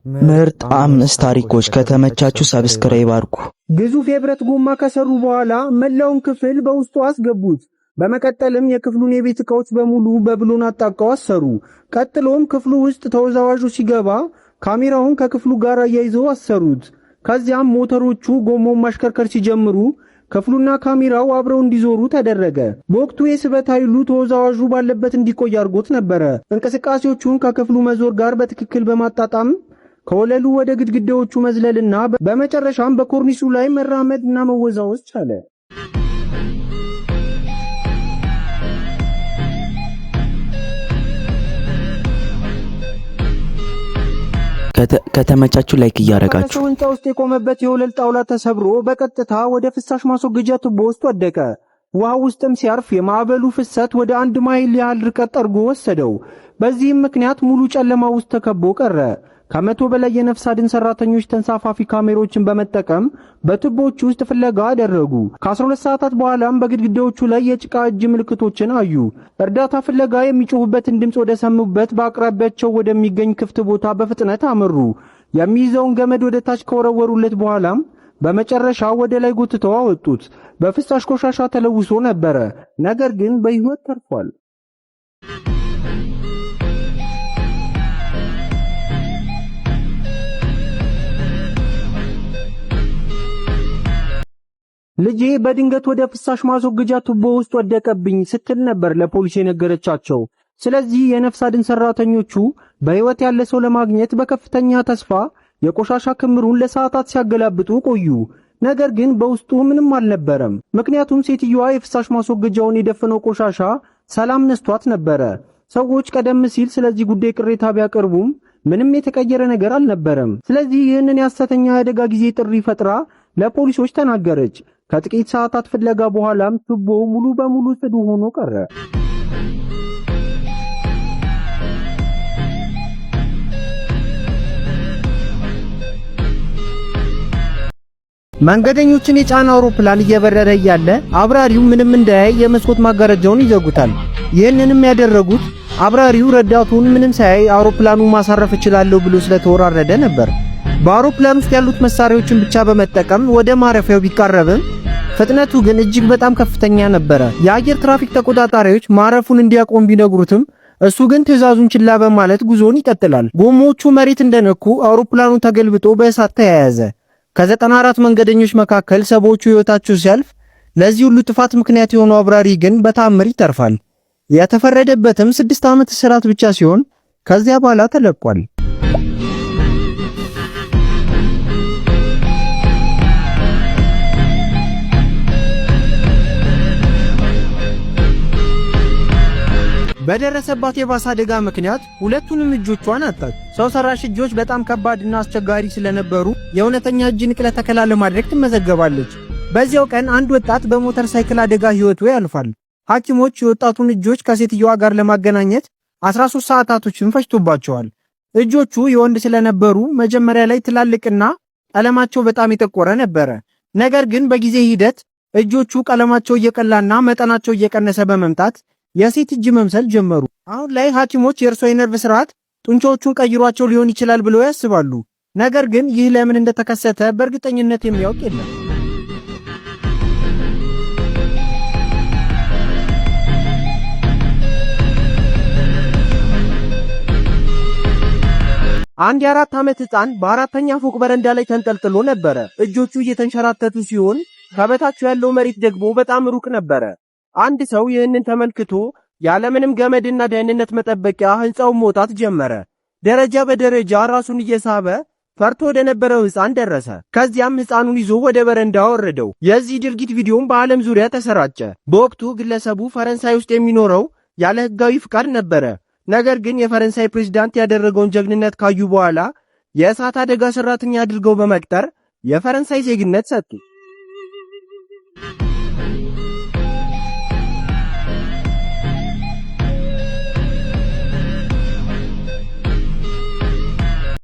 ምርጥ 5 ታሪኮች ከተመቻቹ ሰብስክራይብ አድርጉ። ግዙፍ የብረት ጎማ ከሰሩ በኋላ መላውን ክፍል በውስጡ አስገቡት። በመቀጠልም የክፍሉን የቤት ዕቃዎች በሙሉ በብሎን አጣቀው አሰሩ። ቀጥሎም ክፍሉ ውስጥ ተወዛዋዡ ሲገባ ካሜራውን ከክፍሉ ጋር አያይዘው አሰሩት። ከዚያም ሞተሮቹ ጎማውን ማሽከርከር ሲጀምሩ ክፍሉና ካሜራው አብረው እንዲዞሩ ተደረገ። በወቅቱ የስበት ኃይሉ ተወዛዋዡ ባለበት እንዲቆይ አድርጎት ነበር። እንቅስቃሴዎቹን ከክፍሉ መዞር ጋር በትክክል በማጣጣም ከወለሉ ወደ ግድግዳዎቹ መዝለልና በመጨረሻም በኮርኒሱ ላይ መራመድና መወዛወዝ ቻለ። ከተመቻቹ ላይክ እያረጋችሁ ህንጻ ውስጥ የቆመበት የወለል ጣውላ ተሰብሮ በቀጥታ ወደ ፍሳሽ ማስወገጃ ቱቦ ውስጥ ወደቀ። ውሃው ውስጥም ሲያርፍ የማዕበሉ ፍሰት ወደ 1 ማይል ያህል ርቀት ጠርጎ ወሰደው። በዚህም ምክንያት ሙሉ ጨለማ ውስጥ ተከቦ ቀረ። ከ100 በላይ የነፍስ አድን ሰራተኞች ተንሳፋፊ ካሜራዎችን በመጠቀም በቱቦቹ ውስጥ ፍለጋ አደረጉ። ከ12 ሰዓታት በኋላም በግድግዳዎቹ ላይ የጭቃ እጅ ምልክቶችን አዩ። እርዳታ ፍለጋ የሚጮሁበትን ድምጽ ወደ ሰሙበት በአቅራቢያቸው ወደሚገኝ ክፍት ቦታ በፍጥነት አመሩ። የሚይዘውን ገመድ ወደ ታች ከወረወሩለት በኋላም በመጨረሻ ወደ ላይ ጎትተው አወጡት። በፍሳሽ ቆሻሻ ተለውሶ ነበር፣ ነገር ግን በህይወት ተርፏል። ልጄ በድንገት ወደ ፍሳሽ ማስወገጃ ቱቦ ውስጥ ወደቀብኝ ስትል ነበር ለፖሊስ የነገረቻቸው። ስለዚህ የነፍስ አድን ሰራተኞቹ በህይወት ያለ ሰው ለማግኘት በከፍተኛ ተስፋ የቆሻሻ ክምሩን ለሰዓታት ሲያገላብጡ ቆዩ። ነገር ግን በውስጡ ምንም አልነበረም። ምክንያቱም ሴትዮዋ የፍሳሽ ማስወገጃውን የደፈነው ቆሻሻ ሰላም ነስቷት ነበር። ሰዎች ቀደም ሲል ስለዚህ ጉዳይ ቅሬታ ቢያቀርቡም ምንም የተቀየረ ነገር አልነበረም። ስለዚህ ይህንን የሐሰተኛ አደጋ ጊዜ ጥሪ ፈጥራ ለፖሊሶች ተናገረች። ከጥቂት ሰዓታት ፍለጋ በኋላም ቱቦው ሙሉ በሙሉ ጽዱ ሆኖ ቀረ። መንገደኞችን የጫነ አውሮፕላን እየበረረ እያለ አብራሪው ምንም እንዳያይ የመስኮት ማጋረጃውን ይዘጉታል። ይህንንም ያደረጉት አብራሪው ረዳቱን ምንም ሳያይ አውሮፕላኑን ማሳረፍ እችላለሁ ብሎ ስለተወራረደ ነበር። በአውሮፕላን ውስጥ ያሉት መሳሪያዎችን ብቻ በመጠቀም ወደ ማረፊያው ቢቃረብም ፍጥነቱ ግን እጅግ በጣም ከፍተኛ ነበር። የአየር ትራፊክ ተቆጣጣሪዎች ማረፉን እንዲያቆም ቢነግሩትም እሱ ግን ትዕዛዙን ችላ በማለት ጉዞውን ይቀጥላል። ጎሞቹ መሬት እንደነኩ አውሮፕላኑ ተገልብጦ በእሳት ተያያዘ። ከ94 መንገደኞች መካከል ሰባዎቹ ሕይወታቸው ሲያልፍ ለዚህ ሁሉ ጥፋት ምክንያት የሆነው አብራሪ ግን በታምር ይተርፋል። የተፈረደበትም 6 ዓመት እስራት ብቻ ሲሆን ከዚያ በኋላ ተለቋል። በደረሰባት የባሰ አደጋ ምክንያት ሁለቱንም እጆቿን አጣች። ሰው ሰራሽ እጆች በጣም ከባድና አስቸጋሪ ስለነበሩ የእውነተኛ እጅ ንቅለ ተከላ ለማድረግ ትመዘገባለች። በዚያው ቀን አንድ ወጣት በሞተር ሳይክል አደጋ ህይወቱ ያልፋል። ሐኪሞች የወጣቱን እጆች ከሴትየዋ ጋር ለማገናኘት 13 ሰዓታቶችን ፈጅቶባቸዋል። እጆቹ የወንድ ስለነበሩ መጀመሪያ ላይ ትላልቅና ቀለማቸው በጣም የጠቆረ ነበር። ነገር ግን በጊዜ ሂደት እጆቹ ቀለማቸው እየቀላና መጠናቸው እየቀነሰ በመምጣት የሴት እጅ መምሰል ጀመሩ። አሁን ላይ ሐኪሞች የእርሷ የነርቭ ስርዓት ጡንቻዎቹን ቀይሯቸው ሊሆን ይችላል ብለው ያስባሉ። ነገር ግን ይህ ለምን እንደተከሰተ በእርግጠኝነት የሚያውቅ የለም። አንድ የ4 ዓመት ህፃን በአራተኛ ፎቅ በረንዳ ላይ ተንጠልጥሎ ነበር። እጆቹ እየተንሸራተቱ ሲሆን ከበታቹ ያለው መሬት ደግሞ በጣም ሩቅ ነበር። አንድ ሰው ይህንን ተመልክቶ ያለምንም ገመድና ደህንነት መጠበቂያ ህንጻውን መውጣት ጀመረ። ደረጃ በደረጃ ራሱን እየሳበ ፈርቶ ወደ ነበረው ህፃን ደረሰ። ከዚያም ህፃኑን ይዞ ወደ በረንዳ ወረደው። የዚህ ድርጊት ቪዲዮም በዓለም ዙሪያ ተሰራጨ። በወቅቱ ግለሰቡ ፈረንሳይ ውስጥ የሚኖረው ያለ ህጋዊ ፍቃድ ነበር። ነገር ግን የፈረንሳይ ፕሬዝዳንት ያደረገውን ጀግንነት ካዩ በኋላ የእሳት አደጋ ሰራተኛ አድርገው በመቅጠር የፈረንሳይ ዜግነት ሰጡ።